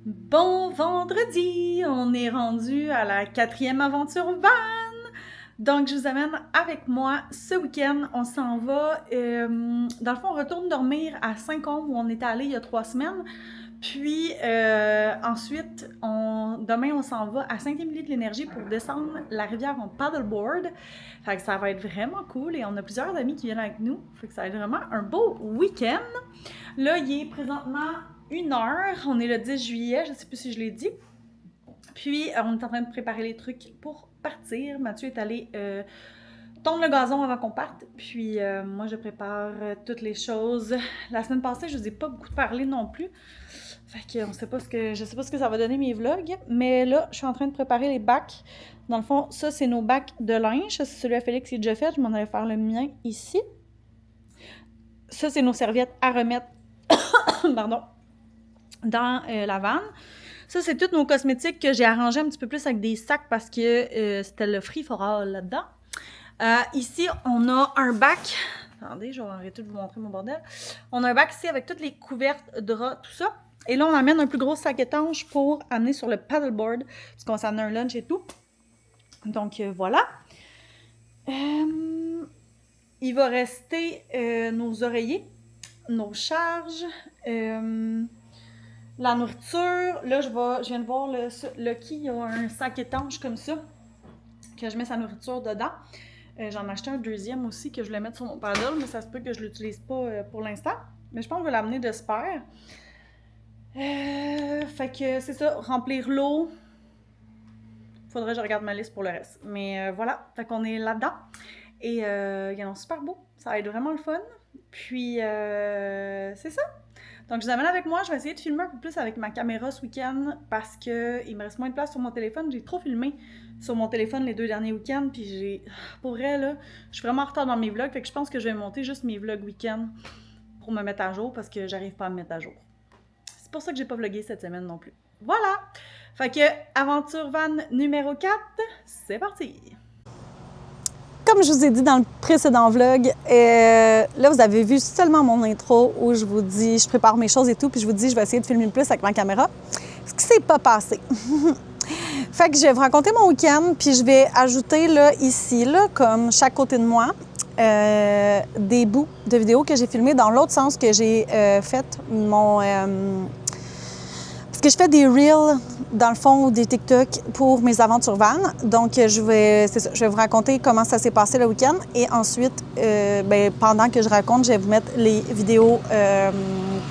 Bon vendredi! On est rendu à la 4e aventure van! Donc, je vous amène avec moi ce week-end. On s'en va, dans le fond, on retourne dormir à Saint-Côme où on était allé il y a 3 semaines. Puis, ensuite, demain, on s'en va à Saint-Émilie-de-l'Énergie pour descendre la rivière en paddleboard. Fait que ça va être vraiment cool et on a plusieurs amis qui viennent avec nous. Fait que ça va être vraiment un beau week-end. Là, il est présentement 1h. On est le 10 juillet, je ne sais plus si je l'ai dit. Puis, on est en train de préparer les trucs pour partir. Mathieu est allé tondre le gazon avant qu'on parte. Puis, moi, je prépare toutes les choses. La semaine passée, je ne vous ai pas beaucoup parlé non plus. Fait que je sais pas ce que ça va donner mes vlogs. Mais là, je suis en train de préparer les bacs. Dans le fond, ça, c'est nos bacs de linge. Ça, c'est celui à Félix qui est déjà fait. Je m'en allais faire le mien ici. Ça, c'est nos serviettes à remettre pardon, dans la vanne. Ça, c'est tous nos cosmétiques que j'ai arrangés un petit peu plus avec des sacs parce que c'était le free for all là-dedans. Ici, on a un bac. Attendez, je vais arrêter de vous montrer mon bordel. On a un bac ici avec toutes les couvertes, draps, tout ça. Et là, on amène un plus gros sac étanche pour amener sur le paddleboard parce qu'on s'en a un lunch et tout. Donc, voilà. Il va rester nos oreillers, nos charges, la nourriture. Là, je viens de voir le qui a un sac étanche comme ça, que je mets sa nourriture dedans. J'en ai acheté un deuxième aussi que je voulais mettre sur mon paddle, mais ça se peut que je l'utilise pas pour l'instant. Mais je pense que je vais l'amener de spare. Fait que c'est ça, remplir l'eau. Faudrait que je regarde ma liste pour le reste. Mais voilà, fait qu'on est là-dedans. Et il y en a super beau. Ça va être vraiment le fun. Puis, c'est ça. Donc, je vous amène avec moi. Je vais essayer de filmer un peu plus avec ma caméra ce week-end parce qu'il me reste moins de place sur mon téléphone. J'ai trop filmé sur mon téléphone les 2 derniers week-ends. Puis, pour vrai, là, je suis vraiment en retard dans mes vlogs. Fait que je pense que je vais monter juste mes vlogs week-end pour me mettre à jour parce que j'arrive pas à me mettre à jour. C'est pour ça que j'ai pas vlogué cette semaine non plus. Voilà! Fait que, aventure van numéro 4, c'est parti! Comme je vous ai dit dans le précédent vlog, là, vous avez vu seulement mon intro où je vous dis, je prépare mes choses et tout, puis je vous dis, je vais essayer de filmer plus avec ma caméra. Ce qui s'est pas passé. Fait que je vais vous raconter mon week-end, puis je vais ajouter, là, ici, là, comme chaque côté de moi, des bouts de vidéos que j'ai filmés dans l'autre sens que j'ai fait mon... parce que je fais des reels, dans le fond, ou des TikTok pour mes aventures van. Donc, je vais vous raconter comment ça s'est passé le week-end. Et ensuite, pendant que je raconte, je vais vous mettre les vidéos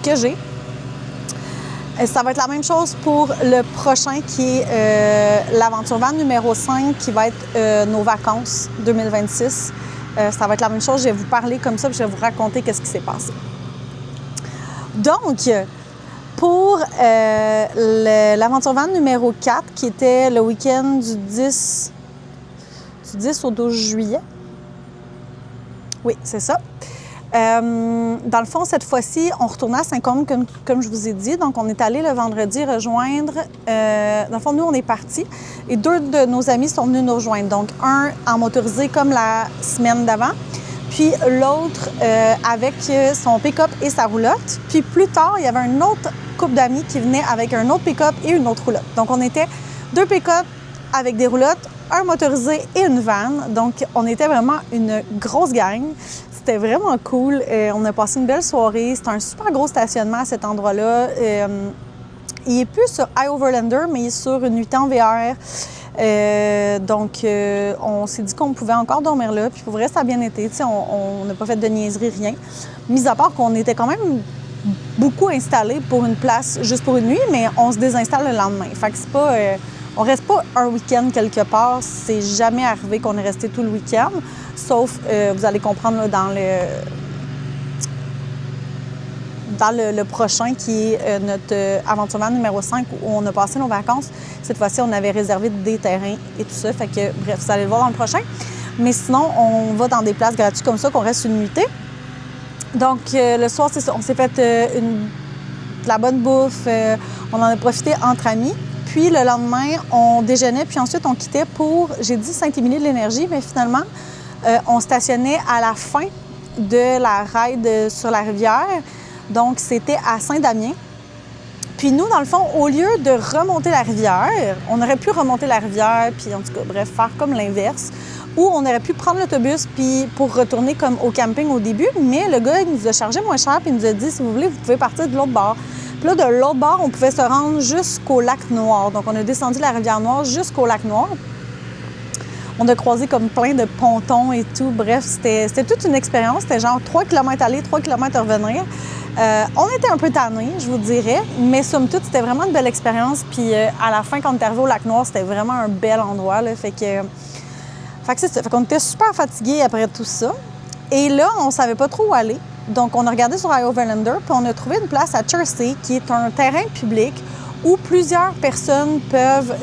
que j'ai. Ça va être la même chose pour le prochain qui est l'aventure van numéro 5 qui va être nos vacances 2026. Ça va être la même chose. Je vais vous parler comme ça puis je vais vous raconter qu'est-ce qui s'est passé. Donc, pour l'aventure van numéro 4, qui était le week-end du 10 au 12 juillet. Oui, c'est ça. Dans le fond, cette fois-ci, on retournait à Saint-Côme, comme je vous ai dit. Donc, on est allé le vendredi rejoindre... dans le fond, nous, on est partis. Et 2 de nos amis sont venus nous rejoindre. Donc, un en motorisé comme la semaine d'avant. Puis l'autre avec son pick-up et sa roulotte. Puis plus tard, il y avait un autre couple d'amis qui venait avec un autre pick-up et une autre roulotte. Donc, on était 2 pick-up avec des roulottes, un motorisé et une van. Donc, on était vraiment une grosse gang. C'était vraiment cool. On a passé une belle soirée. C'était un super gros stationnement à cet endroit-là. Il est plus sur iOverlander, mais il est sur une nuitée en VR. Donc, on s'est dit qu'on pouvait encore dormir là. Puis pour vrai, ça a bien été. On n'a pas fait de niaiserie, rien. Mis à part qu'on était quand même beaucoup installés pour une place juste pour une nuit, mais on se désinstalle le lendemain. Fait que c'est pas... on reste pas un week-end quelque part. C'est jamais arrivé qu'on est resté tout le week-end. Sauf, vous allez comprendre là, dans le prochain qui est notre aventure van numéro 5 où on a passé nos vacances. Cette fois-ci, on avait réservé des terrains et tout ça. Fait que, bref, vous allez le voir dans le prochain. Mais sinon, on va dans des places gratuites comme ça, qu'on reste une nuitée. Donc, le soir, c'est ça. On s'est fait de la bonne bouffe. On en a profité entre amis. Puis, le lendemain, on déjeunait. Puis ensuite, on quittait pour, j'ai dit Saint-Émilie-de-l'Énergie, mais finalement, on stationnait à la fin de la ride sur la rivière. Donc, c'était à Saint-Damien. Puis nous, dans le fond, au lieu de remonter la rivière, on aurait pu remonter la rivière, puis en tout cas, bref, faire comme l'inverse, ou on aurait pu prendre l'autobus puis pour retourner comme au camping au début, mais le gars, il nous a chargé moins cher puis il nous a dit, si vous voulez, vous pouvez partir de l'autre bord. Puis là, de l'autre bord, on pouvait se rendre jusqu'au lac Noir. Donc, on a descendu la rivière Noire jusqu'au lac Noir. On a croisé comme plein de pontons et tout. Bref, c'était toute une expérience. C'était genre 3 km aller, 3 km revenir. On était un peu tannés, je vous dirais, mais somme toute, c'était vraiment une belle expérience. Puis à la fin, quand on est arrivé au lac Noir, c'était vraiment un bel endroit, là. Fait que c'est ça. Fait qu'on était super fatigués après tout ça. Et là, on savait pas trop où aller. Donc, on a regardé sur iOverlander, puis on a trouvé une place à Chersey, qui est un terrain public où plusieurs personnes peuvent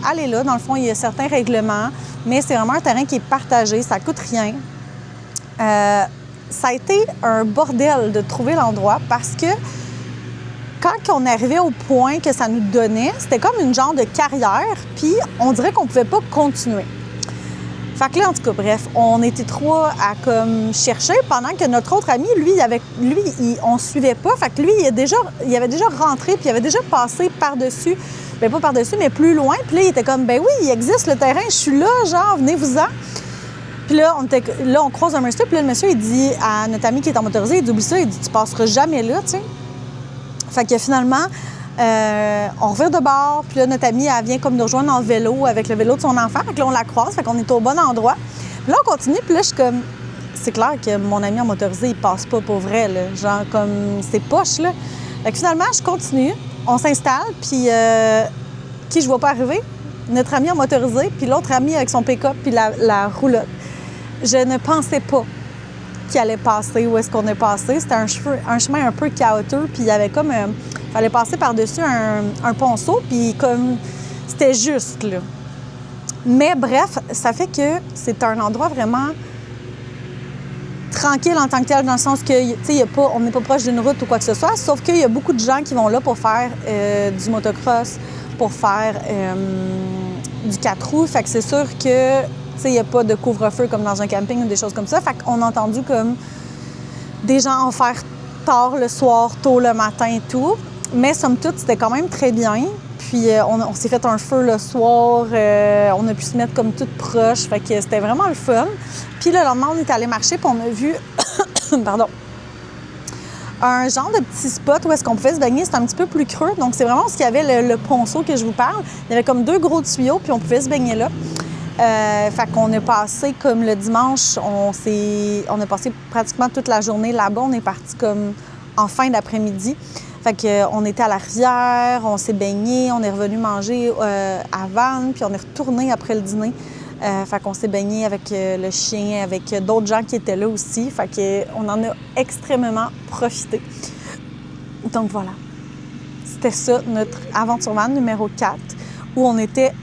aller là. Dans le fond, il y a certains règlements, mais c'est vraiment un terrain qui est partagé, ça coûte rien. Ça a été un bordel de trouver l'endroit parce que quand on arrivait au point que ça nous donnait, c'était comme une genre de carrière, puis on dirait qu'on pouvait pas continuer. Fait que là, en tout cas, bref, on était trois à comme chercher pendant que notre autre ami, on suivait pas. Fait que lui, il avait déjà rentré puis il avait déjà passé par-dessus. Bien, pas par-dessus, mais plus loin. Puis là, il était comme, ben oui, il existe le terrain, je suis là, genre, venez-vous-en. Puis là, on croise un monsieur, puis là, le monsieur, il dit à notre ami qui est en motorisé, il dit, oublie ça, il dit, tu passeras jamais là, tu sais. Fait que finalement, on revient de bord, puis là, notre amie, elle vient comme nous rejoindre en vélo avec le vélo de son enfant. Fait que là, on la croise, fait qu'on est au bon endroit. Puis là, on continue, puis là, je suis comme... C'est clair que mon ami en motorisé, il passe pas pour vrai, là. Genre, comme, c'est poche, là. Fait que finalement, je continue, on s'installe, puis qui je vois pas arriver? Notre ami en motorisé, puis l'autre ami avec son pick-up, puis la roulotte. Je ne pensais pas qu'il allait passer où est-ce qu'on est passé. C'était un chemin un peu chaotique, puis il y avait comme... fallait passer par-dessus un ponceau, puis comme c'était juste, là. Mais bref, ça fait que c'est un endroit vraiment tranquille en tant que tel, dans le sens que, tu sais, on n'est pas proche d'une route ou quoi que ce soit, sauf qu'il y a beaucoup de gens qui vont là pour faire du motocross, pour faire du 4 roues. Fait que c'est sûr que, tu sais, il n'y a pas de couvre-feu comme dans un camping ou des choses comme ça. Fait qu'on a entendu comme des gens en faire tard le soir, tôt le matin et tout. Mais somme toute, c'était quand même très bien. Puis on s'est fait un feu le soir, on a pu se mettre comme toutes proches, fait que c'était vraiment le fun. Puis le lendemain, on est allé marcher, puis on a vu, pardon, un genre de petit spot où est-ce qu'on pouvait se baigner. C'était un petit peu plus creux, donc c'est vraiment ce qu'il y avait, le ponceau que je vous parle. Il y avait comme 2 gros tuyaux, puis on pouvait se baigner là. Fait qu'on a passé comme le dimanche, on a passé pratiquement toute la journée là-bas. On est parti comme en fin d'après-midi. Fait qu'on était à la rivière, on s'est baigné, on est revenu manger à Vannes, puis on est retourné après le dîner. Fait qu'on s'est baigné avec le chien, avec d'autres gens qui étaient là aussi. Fait qu'on en a extrêmement profité. Donc voilà. C'était ça, notre aventure van numéro 4, où on était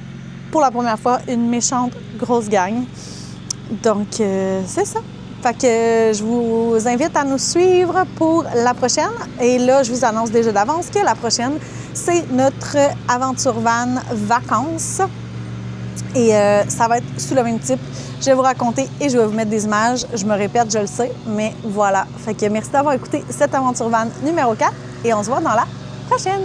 pour la première fois une méchante grosse gang. Donc c'est ça. Fait que je vous invite à nous suivre pour la prochaine. Et là, je vous annonce déjà d'avance que la prochaine, c'est notre aventure van vacances. Et ça va être sous le même type. Je vais vous raconter et je vais vous mettre des images. Je me répète, je le sais, mais voilà. Fait que merci d'avoir écouté cette aventure van numéro 4 et on se voit dans la prochaine.